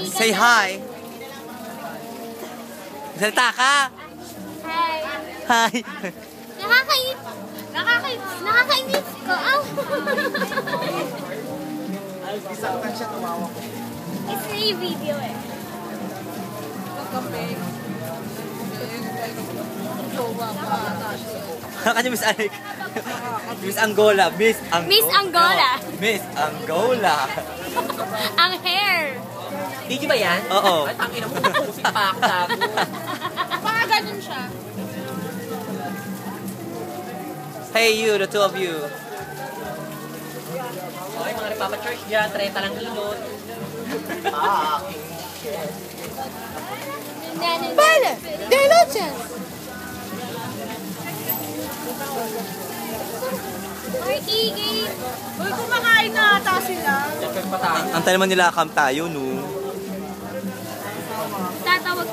Say hi. Salita ka. Hi. Hi. Nakakainis ko. It's a video eh. Kanya Miss Alec. Miss Angola. Miss Angola. Miss Angola. Miss Angola. Ang hair. Video ba yan? Oo. Ay, tangin mo, pusing pa ako gago. Baka ganun siya. Hey you, the two of you. Okay, mga Repapa Church dyan, 30 lang hilot. Vale, de luces. Ay, igay. Uy, kumakain na ata sila. Ang naman nila kam tayo, no? Tatawag